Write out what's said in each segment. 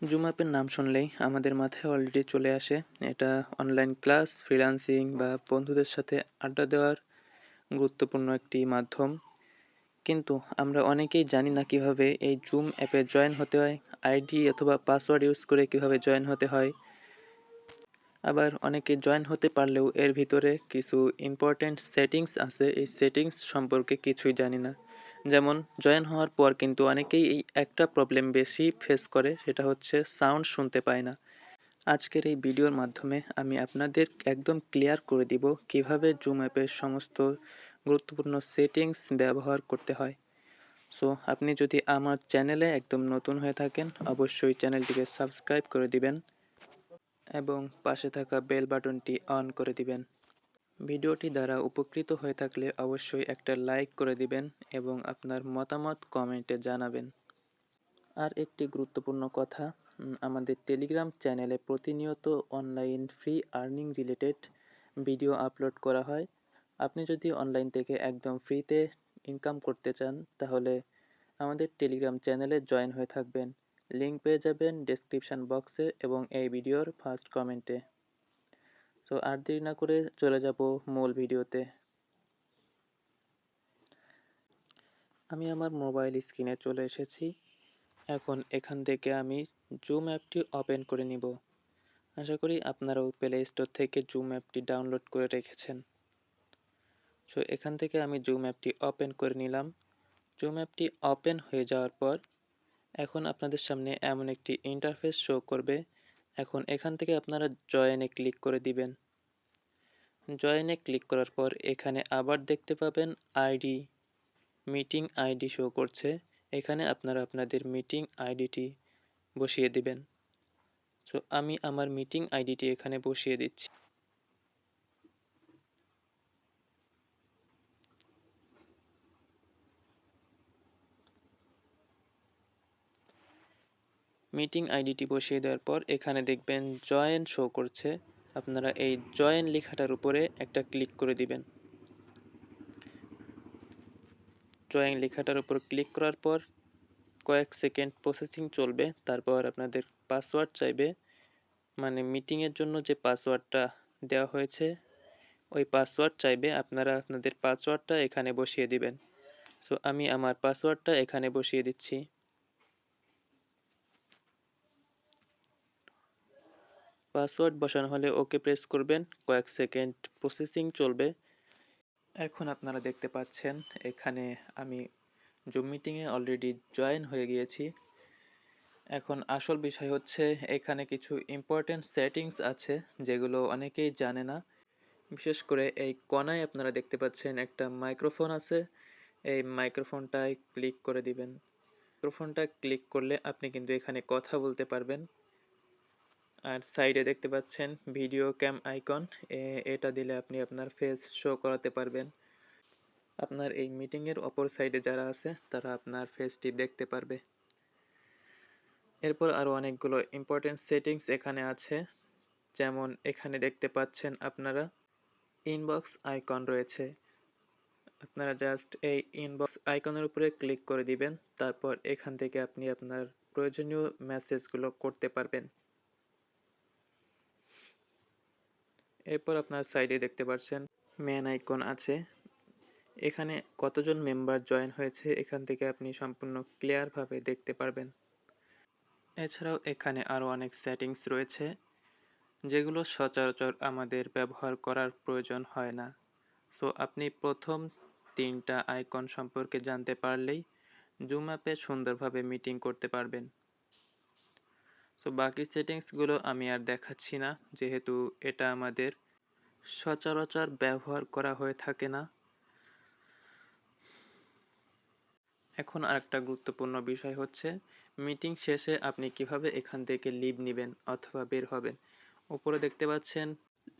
Zoom অ্যাপের নাম শুনলেই আমাদের মাথায় অলরেডি চলে আসে এটা অনলাইন ক্লাস, ফ্রিল্যান্সিং বা বন্ধুদের সাথে আড্ডা দেওয়ার গুরুত্বপূর্ণ একটি মাধ্যম। কিন্তু আমরা অনেকেই জানি না কিভাবে এই জুম অ্যাপে জয়েন হতে হয়, আইডি অথবা পাসওয়ার্ড ইউজ করে কিভাবে জয়েন হতে হয়। আবার অনেকে জয়েন হতে পারলেও এর ভিতরে কিছু ইম্পর্ট্যান্ট সেটিংস আছে, এই সেটিংস সম্পর্কে কিছুই জানি না। যেমন জয়েন হওয়ার পর কিন্তু অনেকেই এই একটা প্রবলেম বেশি ফেস করে, সেটা হচ্ছে সাউন্ড শুনতে পায় না। আজকের এই ভিডিওর মাধ্যমে আমি আপনাদের একদম ক্লিয়ার করে দিব কিভাবে জুম অ্যাপের সমস্ত গুরুত্বপূর্ণ সেটিংস ব্যবহার করতে হয়। সো আপনি যদি আমার চ্যানেলে একদম নতুন হয়ে থাকেন, অবশ্যই চ্যানেলটিকে সাবস্ক্রাইব করে দিবেন এবং পাশে থাকা বেল বাটনটি অন করে দিবেন। ভিডিওটি দ্বারা উপকৃত হয়ে থাকলে অবশ্যই একটা লাইক করে দিবেন এবং আপনার মতামত কমেন্টে জানাবেন। আর একটি গুরুত্বপূর্ণ কথা, আমাদের টেলিগ্রাম চ্যানেলে প্রতিনিয়ত online free earning related video upload করা হয়। আপনি যদি অনলাইন থেকে একদম ফ্রিতে ইনকাম করতে চান তাহলে আমাদের টেলিগ্রাম চ্যানেলে জয়েন হয়ে থাকবেন। লিঙ্ক পেয়ে যাবেন ডেসক্রিপশন বক্সে এবং এই ভিডিওর ফার্স্ট কমেন্টে। সো আর দেরি না করে চলে যাব মূল ভিডিওতে। আমি আমার মোবাইল স্ক্রিনে চলে এসেছি। এখন এখান থেকে আমি জুম অ্যাপটি ওপেন করে নিব। আশা করি আপনারাও প্লে স্টোর থেকে জুম অ্যাপটি ডাউনলোড করে রেখেছেন। সো এখান থেকে আমি জুম অ্যাপটি ওপেন করে নিলাম। জুম অ্যাপটি ওপেন হয়ে যাওয়ার পর এখন আপনাদের সামনে এমন একটি ইন্টারফেস শো করবে। এখন এখান থেকে আপনারা জয়েনে ক্লিক করে দিবেন। জয়েনে ক্লিক করার পর এখানে আবার দেখতে পাবেন আইডি, মিটিং আইডি শো করছে। এখানে আপনারা আপনাদের মিটিং আইডিটি বসিয়ে দিবেন। সো আমি আমার মিটিং আইডিটি এখানে বসিয়ে দিচ্ছি। মিটিং আইডিটি বসিয়ে দেওয়ার পর এখানে দেখবেন জয়েন শো করছে। আপনারা এই জয়েন লেখাটার উপরে একটা ক্লিক করে দিবেন। জয়েন লেখাটার উপর ক্লিক করার পর কয়েক সেকেন্ড প্রসেসিং চলবে, তারপর আপনাদের পাসওয়ার্ড চাইবে, মানে মিটিংয়ের জন্য যে পাসওয়ার্ডটা দেওয়া হয়েছে ওই পাসওয়ার্ড চাইবে। আপনারা আপনাদের পাসওয়ার্ডটা এখানে বসিয়ে দিবেন। সো আমি আমার পাসওয়ার্ডটা এখানে বসিয়ে দিচ্ছি। পাসওয়ার্ড বসানো হলে ওকে প্রেস করবেন, কয়েক সেকেন্ড প্রসেসিং চলবে। এখন আপনারা দেখতে পাচ্ছেন এখানে আমি জুম মিটিংয়ে অলরেডি জয়েন হয়ে গিয়েছি। এখন আসল বিষয় হচ্ছে এখানে কিছু ইম্পর্টেন্ট সেটিংস আছে যেগুলো অনেকেই জানে না। বিশেষ করে এই কোণায় আপনারা দেখতে পাচ্ছেন একটা মাইক্রোফোন আছে। এই মাইক্রোফোনটায় ক্লিক করে দিবেন। মাইক্রোফোনটা ক্লিক করলে আপনি কিন্তু এখানে কথা বলতে পারবেন। আর সাইডে দেখতে পাচ্ছেন ভিডিও ক্যাম আইকন, এটা দিলে আপনি আপনার ফেস শো করাতে পারবেন। আপনার এই মিটিংয়ের অপর সাইডে যারা আছে তারা আপনার ফেসটি দেখতে পারবে। এরপর আরও অনেকগুলো ইম্পর্টেন্ট সেটিংস এখানে আছে, যেমন এখানে দেখতে পাচ্ছেন আপনারা ইনবক্স আইকন রয়েছে। আপনারা জাস্ট এই ইনবক্স আইকনের উপরে ক্লিক করে দিবেন, তারপর এখান থেকে আপনি আপনার প্রয়োজনীয় মেসেজগুলো করতে পারবেন। এরপর আপনার সাইডে দেখতে পাচ্ছেন মেন আইকন আছে। এখানে কতজন মেম্বার জয়েন হয়েছে এখান থেকে আপনি সম্পূর্ণ ক্লিয়ারভাবে দেখতে পারবেন। এছাড়াও এখানে আরও অনেক সেটিংস রয়েছে যেগুলো সচরাচর আমাদের ব্যবহার করার প্রয়োজন হয় না। সো আপনি প্রথম তিনটা আইকন সম্পর্কে জানতে পারলেই জুম অ্যাপে সুন্দরভাবে মিটিং করতে পারবেন। সো বাকি সেটিংসগুলো আমি আর দেখাচ্ছি না, যেহেতু এটা আমাদের সচরাচর ব্যবহার করা হয়ে থাকে না। এখন আরেকটা গুরুত্বপূর্ণ বিষয় হচ্ছে মিটিং শেষে আপনি কিভাবে এখান থেকে লিভ নেবেন অথবা বের হবেন। উপরে দেখতে পাচ্ছেন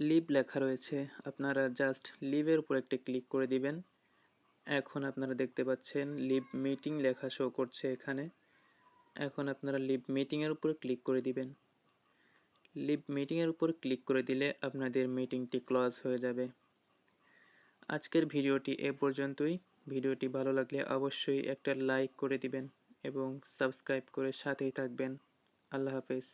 লিভ লেখা রয়েছে, আপনারা জাস্ট লিভের উপর একটা ক্লিক করে দিবেন। এখন আপনারা দেখতে পাচ্ছেন লিভ মিটিং লেখা শো করছে এখানে। এখন আপনারা লিভ মিটিংয়ের উপর ক্লিক করে দিবেন। লিভ মিটিংয়ের উপর ক্লিক করে দিলে আপনাদের মিটিংটি ক্লোজ হয়ে যাবে। আজকের ভিডিওটি এ পর্যন্তই। ভিডিওটি ভালো লাগলে অবশ্যই একটা লাইক করে দিবেন এবং সাবস্ক্রাইব করে সাথেই থাকবেন। আল্লাহ হাফেজ।